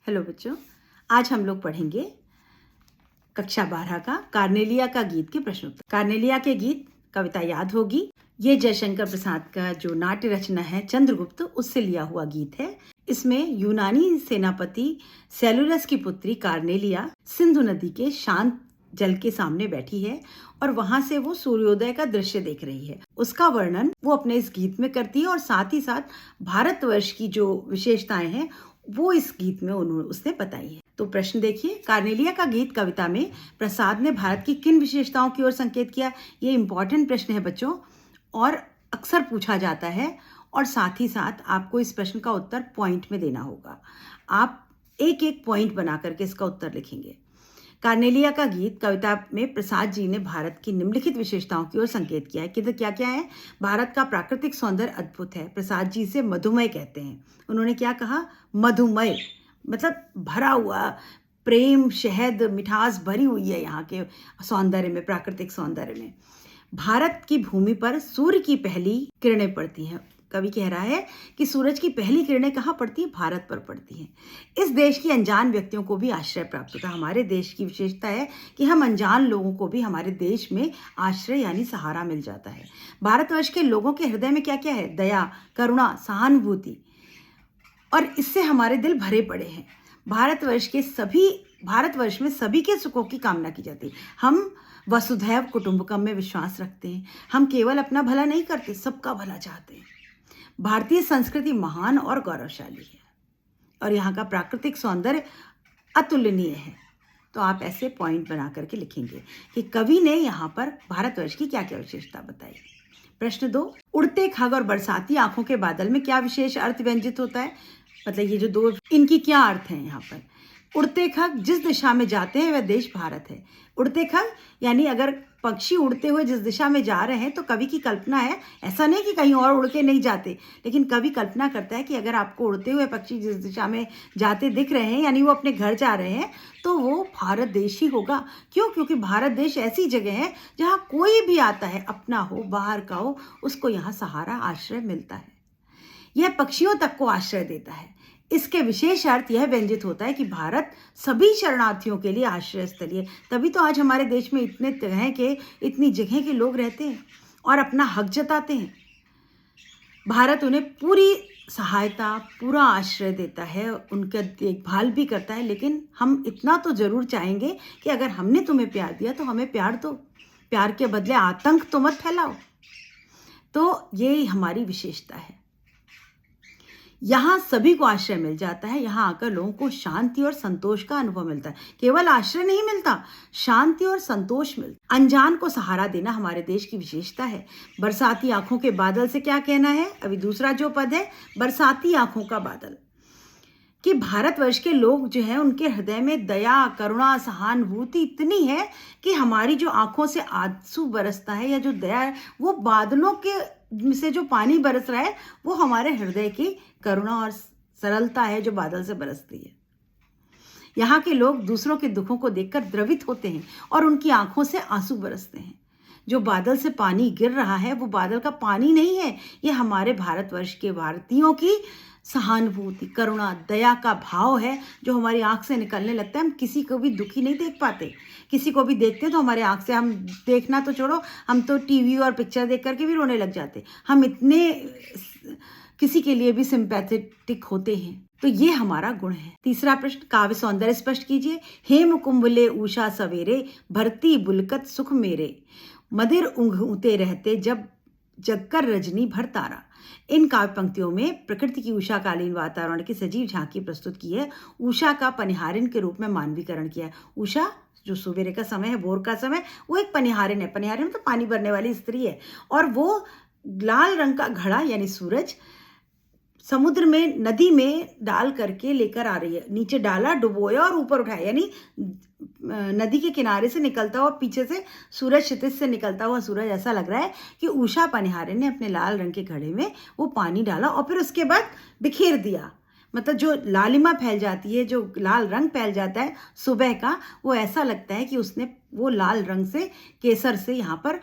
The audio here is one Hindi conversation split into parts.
हेलो बच्चों, आज हम लोग पढ़ेंगे कक्षा 12 का कार्नेलिया का गीत के प्रश्न उत्तर। कार्नेलिया के गीत कविता याद होगी। ये जयशंकर प्रसाद का जो नाट्य रचना है चंद्रगुप्त, उससे लिया हुआ गीत है। इसमें यूनानी सेनापति सेलुलस की पुत्री कार्नेलिया सिंधु नदी के शांत जल के सामने बैठी है और वहां से वो सूर्योदय का दृश्य देख रही है। उसका वर्णन वो अपने इस गीत में करती है और साथ ही साथ भारतवर्ष की जो विशेषताएं हैं वो इस गीत में उसने बताई है। तो प्रश्न देखिए, कार्नेलिया का गीत कविता में प्रसाद ने भारत की किन विशेषताओं की ओर संकेत किया? ये इंपॉर्टेंट प्रश्न है बच्चों और अक्सर पूछा जाता है और साथ ही साथ आपको इस प्रश्न का उत्तर पॉइंट में देना होगा। आप एक एक पॉइंट बना करके इसका उत्तर लिखेंगे। कार्नेलिया का गीत कविता में प्रसाद जी ने भारत की निम्नलिखित विशेषताओं की ओर संकेत किया है। कि क्या क्या है? भारत का प्राकृतिक सौंदर्य अद्भुत है। प्रसाद जी से मधुमय कहते हैं। उन्होंने क्या कहा? मधुमय, मतलब भरा हुआ, प्रेम, शहद, मिठास भरी हुई है यहाँ के सौंदर्य में, प्राकृतिक सौंदर्य में। भारत की भूमि पर सूर्य की पहली किरणें पड़ती हैं। कवि कह रहा है कि सूरज की पहली किरणें कहाँ पड़ती है? भारत पर पड़ती हैं। इस देश की अनजान व्यक्तियों को भी आश्रय प्राप्त होता है। हमारे देश की विशेषता है कि हम अनजान लोगों को भी हमारे देश में आश्रय यानी सहारा मिल जाता है। भारतवर्ष के लोगों के हृदय में क्या क्या है? दया, करुणा, सहानुभूति, और इससे हमारे दिल भरे पड़े हैं। भारतवर्ष में सभी के सुखों की कामना की जाती है। हम वसुधैव कुटुंबकम में विश्वास रखते हैं। हम केवल अपना भला नहीं करते, सबका भला चाहते हैं। भारतीय संस्कृति महान और गौरवशाली है और यहाँ का प्राकृतिक सौंदर्य अतुलनीय है। तो आप ऐसे पॉइंट बना करके लिखेंगे कि कवि ने यहाँ पर भारतवर्ष की क्या क्या विशेषता बताई। प्रश्न 2, उड़ते खग और बरसाती आंखों के बादल में क्या विशेष अर्थ व्यंजित होता है? मतलब ये जो दो, इनकी क्या अर्थ है यहाँ पर? उड़ते खग, जिस दिशा में जाते हैं वह देश भारत है। उड़ते खग यानी अगर पक्षी उड़ते हुए जिस दिशा में जा रहे हैं तो कवि की कल्पना है, ऐसा नहीं कि कहीं और उड़ के नहीं जाते, लेकिन कवि कल्पना करता है कि अगर आपको उड़ते हुए पक्षी जिस दिशा में जाते दिख रहे हैं यानी वो अपने घर जा रहे हैं तो वो भारत देश ही होगा। क्यों? क्योंकि भारत देश ऐसी जगह है जहाँ कोई भी आता है, अपना हो बाहर का हो, उसको यहाँ सहारा, आश्रय मिलता है। यह पक्षियों तक को आश्रय देता है। इसके विशेष अर्थ यह व्यंजित होता है कि भारत सभी शरणार्थियों के लिए आश्रय स्थली है। तभी तो आज हमारे देश में इतनी जगह के लोग रहते हैं और अपना हक जताते हैं। भारत उन्हें पूरी सहायता, पूरा आश्रय देता है, उनका देखभाल भी करता है। लेकिन हम इतना तो जरूर चाहेंगे कि अगर हमने तुम्हें प्यार दिया तो हमें प्यार दो, प्यार के बदले आतंक तो मत फैलाओ। तो ये हमारी विशेषता है। यहाँ सभी को आश्रय मिल जाता है। यहाँ आकर लोगों को शांति और संतोष का अनुभव मिलता है। केवल आश्रय नहीं मिलता, शांति और संतोष मिलता। अनजान को सहारा देना हमारे देश की विशेषता है। बरसाती आंखों के बादल से क्या कहना है? अभी दूसरा जो पद है, बरसाती आंखों का बादल, कि भारतवर्ष के लोग जो है उनके हृदय में दया, करुणा, सहानुभूति इतनी है कि हमारी जो आंखों से आंसू बरसता है या जो दया है, वो बादलों के से जो पानी बरस रहा है वो हमारे हृदय की करुणा और सरलता है जो बादल से बरसती है। यहाँ के लोग दूसरों के दुखों को देखकर द्रवित होते हैं और उनकी आंखों से आंसू बरसते हैं। जो बादल से पानी गिर रहा है वो बादल का पानी नहीं है, ये हमारे भारतवर्ष के भारतीयों की सहानुभूति, करुणा, दया का भाव है जो हमारी आंख से निकलने लगता है। हम किसी को भी दुखी नहीं देख पाते। किसी को भी देखते हैं तो हमारे आंख से, हम देखना तो छोड़ो, हम तो टीवी और पिक्चर देख करके भी रोने लग जाते। हम इतने किसी के लिए भी सिंपैथेटिक होते हैं। तो ये हमारा गुण है। तीसरा प्रश्न, काव्य सौंदर्य स्पष्ट कीजिए। हेम कुंभले उषा सवेरे, भरती बुलकत सुख मेरे, मदिर ऊँघते रहते जब जगकर रजनी भर तारा। इन काव्य पंक्तियों में प्रकृति की उषाकालीन वातावरण की सजीव झांकी प्रस्तुत की है। उषा का पनिहारिन के रूप में मानवीकरण किया है। उषा जो सवेरे का समय है, भोर का समय, वो एक पनिहारिन है। पनिहारिन तो पानी भरने वाली स्त्री है और वो लाल रंग का घड़ा यानी सूरज समुद्र में, नदी में डाल करके लेकर आ रही है। नीचे डाला, डुबोया और ऊपर उठाया, यानी नदी के किनारे से निकलता हुआ, पीछे से सूरज, क्षितिज से निकलता हुआ सूरज, ऐसा लग रहा है कि उषा पनिहारिन ने अपने लाल रंग के घड़े में वो पानी डाला और फिर उसके बाद बिखेर दिया। मतलब जो लालिमा फैल जाती है, जो लाल रंग फैल जाता है सुबह का, वो ऐसा लगता है कि उसने वो लाल रंग से, केसर से यहाँ पर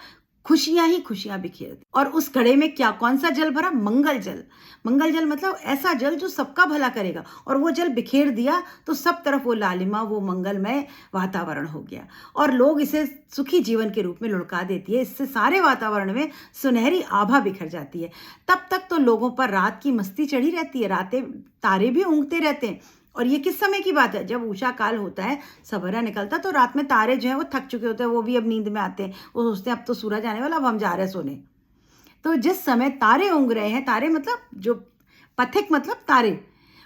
खुशियां ही खुशियां बिखेर दी। और उस घड़े में क्या कौन सा जल भरा? मंगल जल। मंगल जल मतलब ऐसा जल जो सबका भला करेगा, और वो जल बिखेर दिया तो सब तरफ वो लालिमा, वो मंगलमय वातावरण हो गया, और लोग इसे सुखी जीवन के रूप में लुढ़का देती है। इससे सारे वातावरण में सुनहरी आभा बिखर जाती है। तब तक तो लोगों पर रात की मस्ती चढ़ी रहती है, रातें तारे भी ऊँघते रहते हैं। और ये किस समय की बात है? जब उषा काल होता है, सवेरा निकलता, तो रात में तारे जो हैं वो थक चुके होते हैं, वो भी अब नींद में आते हैं, वो सोचते हैं अब तो सूरज आने वाला, अब हम जा रहे हैं सोने। तो जिस समय तारे ऊँघ रहे हैं, तारे मतलब जो पथिक मतलब तारे,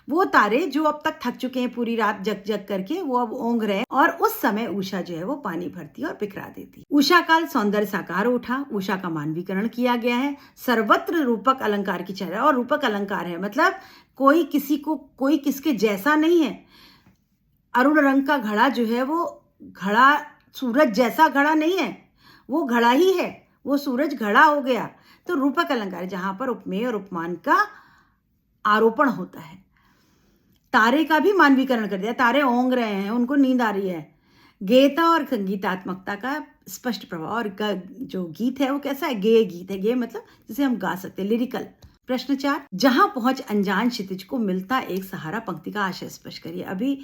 वो तारे जो अब तक थक चुके हैं पूरी रात जग जग करके, वो अब ऊँघ रहे हैं, और उस समय उषा जो है वो पानी भरती है और बिखरा देती है। उषा काल सौंदर्य साकार उठा, उषा का मानवीकरण किया गया है, सर्वत्र रूपक अलंकार की चर्चा। और रूपक अलंकार है मतलब कोई किसके जैसा नहीं है। अरुण रंग का घड़ा जो है वो घड़ा सूरज जैसा घड़ा नहीं है, वो घड़ा ही है, वो सूरज घड़ा हो गया। तो रूपक अलंकार जहां पर उपमेय और उपमान का आरोपण होता है। तारे का भी मानवीकरण कर दिया, तारे ओंग रहे हैं, उनको नींद आ रही है। गेयता और संगीतात्मकता का स्पष्ट प्रभाव। और जो गीत है वो कैसा है? गेय गीत है। गेय मतलब जिसे हम गा सकते हैं, लिरिकल। प्रश्न 4, जहां पहुंच अनजान क्षितिज को मिलता एक सहारा, पंक्ति का आशय स्पष्ट करिए। अभी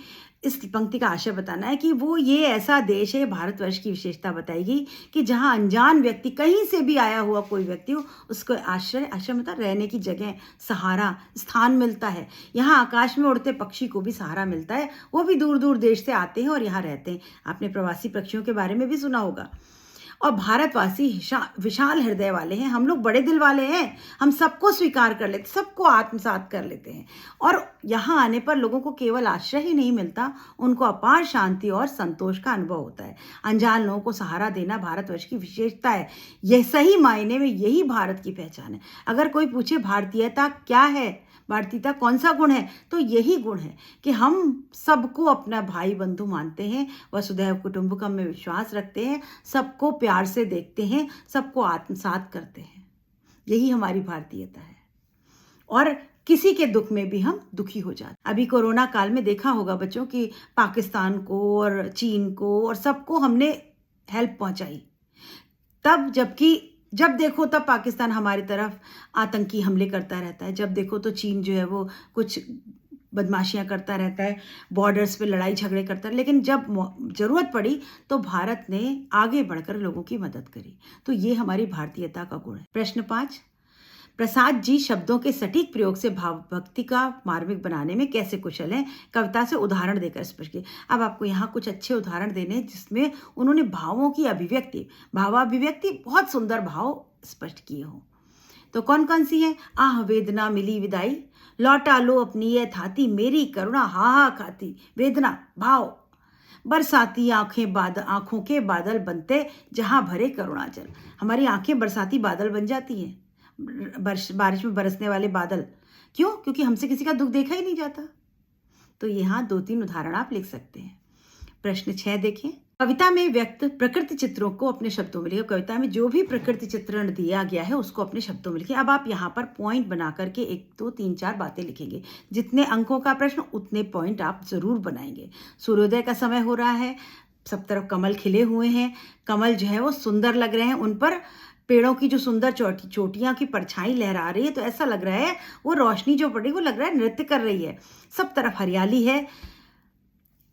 इस पंक्ति का आशय बताना है कि वो ये ऐसा देश है, भारतवर्ष की विशेषता बताएगी कि जहां अनजान व्यक्ति, कहीं से भी आया हुआ कोई व्यक्ति हो, उसको आश्रय मतलब रहने की जगह, सहारा, स्थान मिलता है। यहाँ आकाश में उड़ते पक्षी को भी सहारा मिलता है, वो भी दूर दूर देश से आते हैं और यहाँ रहते हैं। आपने प्रवासी पक्षियों के बारे में भी सुना होगा। और भारतवासी विशाल हृदय वाले हैं, हम लोग बड़े दिल वाले हैं, हम सबको स्वीकार कर लेते, सबको आत्मसात कर लेते हैं। और यहाँ आने पर लोगों को केवल आश्रय ही नहीं मिलता, उनको अपार शांति और संतोष का अनुभव होता है। अनजान लोगों को सहारा देना भारतवर्ष की विशेषता है। यह सही मायने में यही भारत की पहचान है। अगर कोई पूछे भारतीयता क्या है, भारतीयता कौन सा गुण है, तो यही गुण है कि हम सबको अपना भाई बंधु मानते हैं, वसुधैव कुटुंबकम में विश्वास रखते हैं, सबको प्यार से देखते हैं, सबको आत्मसात करते हैं। यही हमारी भारतीयता है। और किसी के दुख में भी हम दुखी हो जाते। अभी कोरोना काल में देखा होगा बच्चों कि पाकिस्तान को और चीन को और सबको हमने हेल्प पहुंचाई, तब जबकि जब देखो तब पाकिस्तान हमारी तरफ आतंकी हमले करता रहता है, जब देखो तो चीन जो है वो कुछ बदमाशियां करता रहता है, बॉर्डर्स पे लड़ाई झगड़े करता है। लेकिन जब ज़रूरत पड़ी तो भारत ने आगे बढ़कर लोगों की मदद करी। तो ये हमारी भारतीयता का गुण है। प्रश्न 5, प्रसाद जी शब्दों के सटीक प्रयोग से भाव भक्ति का मार्मिक बनाने में कैसे कुशल हैं? कविता से उदाहरण देकर स्पष्ट किए। अब आपको यहाँ कुछ अच्छे उदाहरण देने जिसमें उन्होंने भावों की अभिव्यक्ति, भावाभिव्यक्ति, बहुत सुंदर भाव स्पष्ट किए हों। तो कौन कौन सी है? आह वेदना मिली विदाई, लौटा लो अपनी ये थाती, मेरी करुणा हा हा खाती। वेदना भाव, बरसाती आंखों के बादल बनते जहां भरे करुणा जल। हमारी आंखें बरसाती बादल बन जाती हैं, बारिश में बरसने वाले बादल। क्यों? क्योंकि हमसे किसी का दुख देखा ही नहीं जाता। तो यहाँ 2-3 उदाहरण आप लिख सकते हैं। प्रश्न 6 देखें। कविता में व्यक्त प्रकृति चित्रों को अपने शब्दों में लिखे। कविता में जो भी प्रकृति चित्रण दिया गया है उसको अपने शब्दों में लिखें। अब आप यहाँ पर पॉइंट बना करके 1 2 3 4 बातें लिखेंगे। जितने अंकों का प्रश्न उतने पॉइंट आप जरूर बनाएंगे। सूर्योदय का समय हो रहा है, सब तरफ कमल खिले हुए हैं, कमल जो है वो सुंदर लग रहे हैं, उन पर पेड़ों की जो सुंदर चोटियां की परछाई लहरा रही है, तो ऐसा लग रहा है वो रोशनी जो पड़ी वो लग रहा है नृत्य कर रही है। सब तरफ हरियाली है,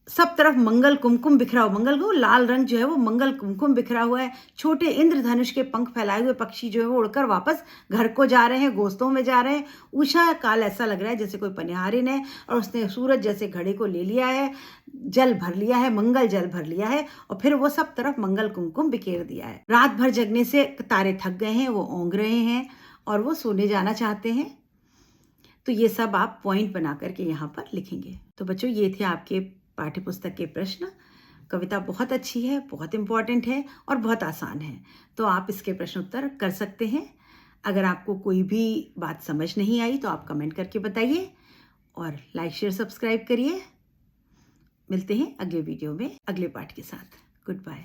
सब तरफ मंगल कुमकुम बिखरा हुआ, मंगल को लाल रंग जो है वो मंगल कुमकुम बिखरा हुआ है। छोटे इंद्रधनुष के पंख फैलाए हुए पक्षी जो है वो उड़कर वापस घर को जा रहे हैं, घोंसलों में जा रहे हैं। उषा काल ऐसा लग रहा है जैसे कोई पनिहारिन है और उसने सूरज जैसे घड़े को ले लिया है, जल भर लिया है, मंगल जल भर लिया है और फिर वो सब तरफ मंगल कुमकुम बिखेर दिया है। रात भर जगने से तारे थक गए हैं, वो ओंग रहे हैं और वो सोने जाना चाहते हैं। तो ये सब आप पॉइंट बना करके यहाँ पर लिखेंगे। तो बच्चों ये थे आपके पाठ्य पुस्तक के प्रश्न। कविता बहुत अच्छी है, बहुत इम्पॉर्टेंट है और बहुत आसान है, तो आप इसके प्रश्न उत्तर कर सकते हैं। अगर आपको कोई भी बात समझ नहीं आई तो आप कमेंट करके बताइए और लाइक शेयर सब्सक्राइब करिए। मिलते हैं अगले वीडियो में अगले पाठ के साथ। Good bye.